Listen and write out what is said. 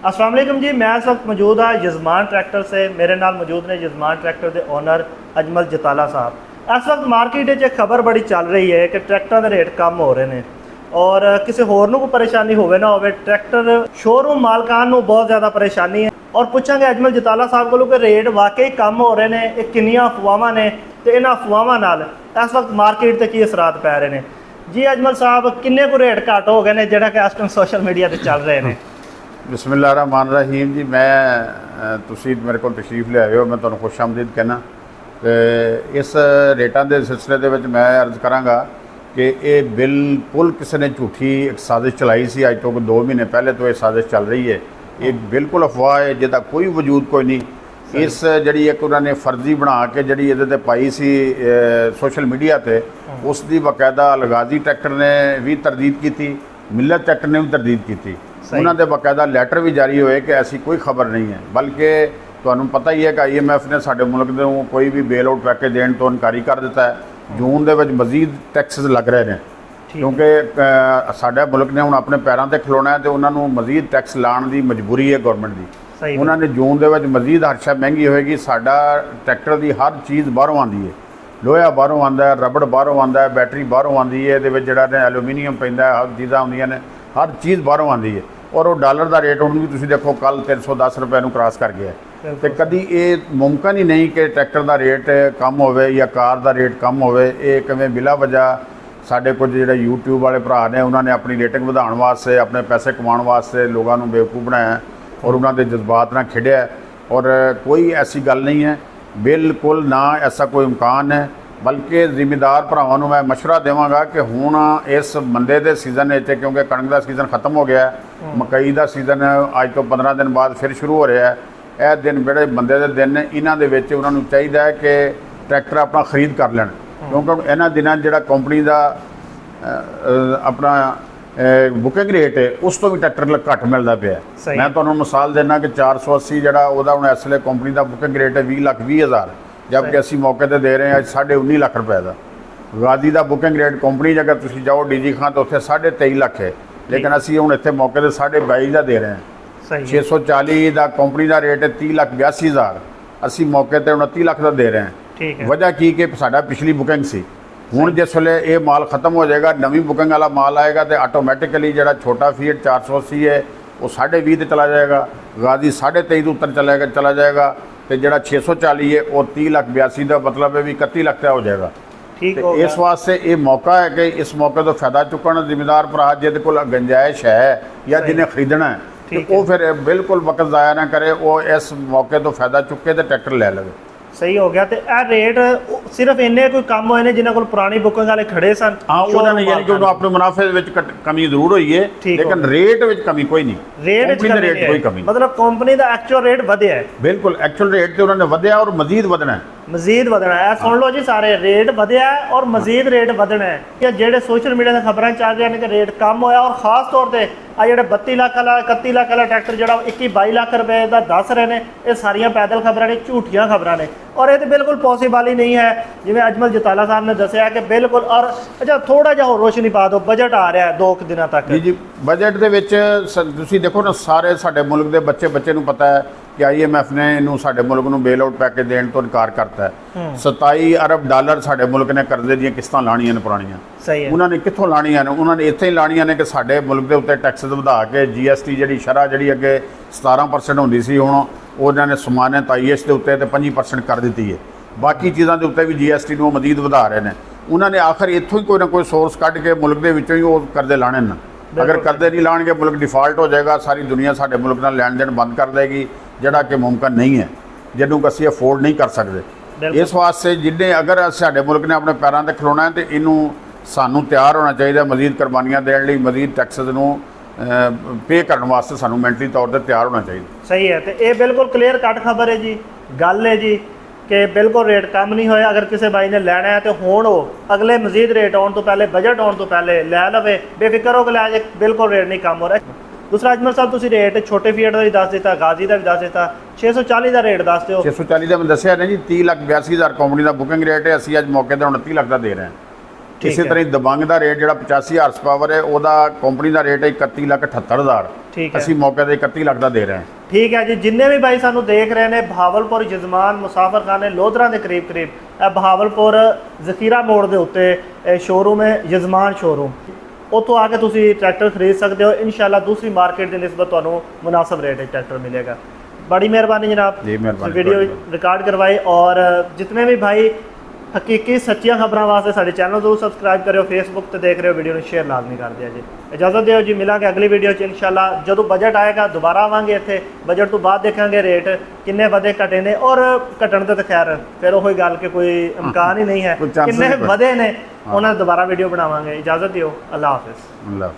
अस्सलाम वालेकुम जी, मैं इस वक्त मौजूद हाँ यजमान ट्रैक्टर से। मेरे नाल मौजूद ने यजमान ट्रैक्टर के ओनर अजमल जताला साहब। इस वक्त मार्केट एक खबर बड़ी चल रही है कि ट्रैक्टर के रेट कम हो रहे हैं और किसी होर को परेशानी होवे ना होवे, ट्रैक्टर शोरूम मालकान को बहुत ज़्यादा परेशानी है। और पूछांगे अजमल जताला साहब को कि रेट वाकई कम हो रहे हैं, ये किनियां अफवाहां ने तो इन्हां अफवाहां नाल इस वक्त मार्केट से की असरात पै रहे हैं। जी अजमल साहब, किन्ने को रेट घट हो गए हैं जिहड़ा कि इस टाइम सोशल मीडिया पर चल रहे हैं? बिस्मिल्लाहिर्रहमानिर्रहीम जी, मैं तुसी मेरे को तशरीफ ले आए हो, मैं तुहानू खुश आमदीद कहना। तो इस रेटां दे सिलसिले दे विच मैं अर्ज़ करांगा कि ये बिल्कुल किसी ने झूठी एक साजिश चलाई सी। अज तो 2 महीने पहले तो ये साजिश चल रही है। ये बिल्कुल अफवाह है जिहदा कोई वजूद कोई नहीं। इस जड़ी एक उन्होंने फर्जी बना के जड़ी इहदे ते पाई सी सोशल मीडिया ते, उसकी बाकायदा अलगाजी ट्रैक्टर ने भी तरदीद की, मिलत ट्रैक्टर ने भी तरदीद की। उन्होंने बाकायदा लैटर भी जारी होए कि ऐसी कोई खबर नहीं है। बल्कि तुहानू पता ही है कि IMF ने साडे मुल्क दे कोई भी बेल आउट पैकेज देने तो इनकारी कर दिता है। जून दे विच मजीद टैक्स लग रहे हैं क्योंकि साडा मुल्क ने हुण अपने पैरों ते खलोना है तो उन्होंने मजीद टैक्स लाने की मजबूरी है गौरमेंट की। उन्होंने जून दे विच मजीद हर शय महंगी होएगी। साडा ट्रैक्टर की हर चीज़ बाहरों आती है, लोहा बाहरों आता है, रबड़ बाहरों आता है, बैटरी बाहरों आती है, ये जिहड़ा एलूमीनीयम पैंदा है, हर चीज़ां आउंदियां ने, हर चीज़ बाहरों आती है। और वो डॉलर का रेट हुण भी तुसीं देखो कल 310 रुपए नूं क्रॉस कर गया। तो कभी ये मुमकिन ही नहीं कि ट्रैक्टर का रेट कम होवे या कार का रेट कम होवे। ये किवें बिला वजह साडे कुछ जिहड़े यूट्यूब वाले भरा ने उन्होंने अपनी रेटिंग वधाउण वास्ते, अपने पैसे कमाउण वास्ते लोगों को बेवकूफ़ बनाया और उन्होंने जज्बात नाल खिड़िया। और कोई ऐसी गल नहीं है, बिल्कुल ना ऐसा कोई इम्कान है। बल्कि जिम्मेदार भरावां नूं मैं मशवरा देवांगा कि हुण इस मंदे दे सीज़न विच, क्योंकि कणक का सीज़न खत्म हो गया है, मकई का सीज़न अज तो 15 दिन बाद फिर शुरू हो रहा है। यह दिन बड़े मंदे दे दिन ने, इन्हां दे विच उन्हां नूं चाहीदा है कि ट्रैक्टर अपना खरीद कर लैण, क्योंकि इन्हां दिनां जिहड़ा कंपनी का अपना बुकिंग रेट है उस तो भी ट्रैक्टर घट मिलता पिया। मैं तुहानूं मिसाल देना कि 480 जिहड़ा उहदा हुण इस वेले कंपनी का बुकिंग रेट है 20,20,000, जबकि असी मौके पर दे रहे हैं 19.5 लाख रुपए का। गाजी का बुकिंग रेट कंपनी जगह तुसीं जाओ DG खां तो उत्थे 23.5 लाख है, लेकिन असी हुण इत्थे मौके पर 22.5 का दे रहे हैं। 640 का कंपनी का रेट है 30,82,000, असी मौके पर 29 लाख का दे रहे हैं। वजह की कि साडा पिछली बुकिंग सी। हुण जिस वेले ये माल खत्म हो जाएगा, नवी बुकिंग वाला माल आएगा तो आटोमैटिकली जिहड़ा छोटा फीट 480 है वो 20.5 ते चला जाएगा, गाजी 23.5 तो उत्तर चला जाएगा, तो जिहड़ा 640 है वो 30,82,000 का मतलब है भी 31 लाख का हो जाएगा। तो इस वास्ते ये मौका है कि इस मौके तो फायदा चुकन जिम्मेदार भरा जिहदे कोल गुंजाइश है या जिन्हें खरीदना है तो वो फिर बिल्कुल वक्त ज़ाया ना करे, वो इस मौके तो फायदा चुके तो ट्रैक्टर ले लवे। सही हो गया। तो यह रेट सिर्फ इन्ने कोई कम होए ने जिन्हां कोल पुरानी बुकिंग वाले खड़े सन? हाँ, उन्होंने यानी कि उन्होंने अपने मुनाफे विच कमी जरूर हुई है, लेकिन रेट विच कमी कोई नहीं। रेट कोई कमी मतलब कंपनी का एक्चुअल रेट वधिया है। बिल्कुल एक्चुअल रेट तो उन्होंने वधिया और मजीद वधना है। मजीद वधना है। सुन लो जी सारे, रेट वधिया है और मजीद रेट वधना है। कि जेडे सोशल मीडिया से खबर चल रही हैं कि रेट कम होया, और खास तौर पर आ जो 32 लाख वाला 31 लाख वाला ट्रैक्टर जो 21-22 लाख रुपए का दस रहे हैं, ये सारिया पैदल खबर ने, झूठिया खबर ने, और ये तो बिल्कुल पॉसीबल ही नहीं है। जिवें अजमल जताला साहब ने दसिया कि बिल्कुल। और अच्छा थोड़ा जिहा होर रोशनी पा दो, बजट आ रहा है 2 दिनों तक। जी बजट दे विच तुसीं देखो ना, सारे साडे मुल्क दे बच्चे नूं पता है कि IMF ने इनू साडे मुल्क नूं बेल आउट पैकेज देने तो इनकार करता है। 27 अरब डॉलर साडे मुल्क ने कर्जे दी किस्तां लाणियां ने पुराणियां। उन्होंने कित्थों लाणियां ने? उन्होंने इत्थे ही लाणियां ने कि साडे मुल्क दे उत्ते टैक्स वधा के GST जिहड़ी शरह जिहड़ी अगे 17% होंदी सी, हुण उन्होंने समानत IS दे उत्ते ते 25% कर दित्ती है। बाकी चीज़ों के उत्ते भी GST नूं मजीद वधा रहे हैं। उन्होंने आखिर इत्थों ही कोई ना कोई सोर्स कढ के मुल्क दे विचों ही वो कर्जे लाने न। अगर कर्जे नहीं लाणगे मुल्क डिफाल्ट हो जाएगा, सारी दुनिया साडे मुल्क नाल लैण देण बंद कर देगी, जिहड़ा कि मुमकिन नहीं है, जिन्होंने असीं अफोर्ड नहीं कर सकते। इस वास्ते जिन्हें अगर साडे मुल्क ने अपने पैरों पर खलोना है तो इनू सानू तैयार होना चाहिए, मजीद कुर्बानियां देने लई, मजीद टैक्सेस नूं पे करने वास्ते सानू मैंटली तौर पर तैयार होना चाहिए। सही है। तो ये बिल्कुल क्लीयर कट खबर है जी, गल है जी कि बिल्कुल रेट कम नहीं होया। अगर किसी भाई ने लैना है तो हुण वो अगले मजीद रेट आने तो पहले, बजट आने तो पहले लै लवे, बेफिक्र हो के लै जाए, बिल्कुल रेट नहीं कम हो रहा। दूसरा अजमल साहब तुसीं रेट छोटे फीट का भी दस दिता, गाजी का भी दस दिता, 640 का रेट दस दो। 640 का मैं दसिया नहीं जी, 30,82,000 कंपनी का बुकिंग रेट है, असीं अज मौके पर 29 लाख का दे रहे हैं। ਇਸੇ ਤਰ੍ਹਾਂ ਹੀ ਦਬੰਗ ਦਾ ਰੇਟ ਜਿਹੜਾ 85 ਹਾਰਸ ਪਾਵਰ ਹੈ ਉਹਦਾ ਕੰਪਨੀ ਦਾ ਰੇਟ ਹੈ 31,78,000। ਠੀਕ ਹੈ। ਅਸੀਂ ਮੌਕੇ ਤੇ 31 ਲੱਖ ਦਾ ਦੇ ਰਹੇ ਹਾਂ। ਠੀਕ ਹੈ ਜੀ, ਜਿੰਨੇ ਵੀ ਭਾਈ ਸਾਨੂੰ ਦੇਖ ਰਹੇ ਨੇ ਬਹਾਵਲਪੁਰ ਜਜ਼ਮਾਨ ਮੁਸਾਫਰ ਖਾਨੇ ਲੋਧਰਾ ਦੇ ਕਰੀਬ ਇਹ ਬਹਾਵਲਪੁਰ ਜ਼ਖੀਰਾ ਮੋੜ ਦੇ ਉੱਤੇ ਸ਼ੋਰੂਮ ਹੈ ਜਜ਼ਮਾਨ ਸ਼ੋਰੂਮ। ਉੱਥੋਂ ਆ ਕੇ ਤੁਸੀਂ ਟਰੈਕਟਰ ਖਰੀਦ ਸਕਦੇ ਹੋ। ਇਨਸ਼ਾਅੱਲਾ दूसरी मार्केट ਦੀ ਨਿਸਬਤ ਤੁਹਾਨੂੰ मुनासिब रेट में ट्रैक्टर मिलेगा। बड़ी मेहरबानी जनाब, जी मेहरबानी। वीडियो रिकॉर्ड करवाई और जितने भी भाई हकीकी सच्चियां खबरों वास्ते साडे चैनल जरूर सबसक्राइब करो। फेसबुक ते देख रहे हो वीडियो शेयर लाजमी कर दिया जी। इजाज़त दिओ जी, मिलांगे अगली वीडियो च इंशाअल्लाह। जो बजट आएगा दोबारा आवांगे इत्थे, बजट तो बाद देखेंगे रेट किन्ने वधे घटे ने और घटण ते खैर फिर ओही गल कि कोई इम्कान ही नहीं है, कोई chances किन्ने नहीं। वधे ने उन्हां दोबारा वीडियो बनावांगे। इजाज़त दिओ, अल्लाह हाफिज़। अल्लाह।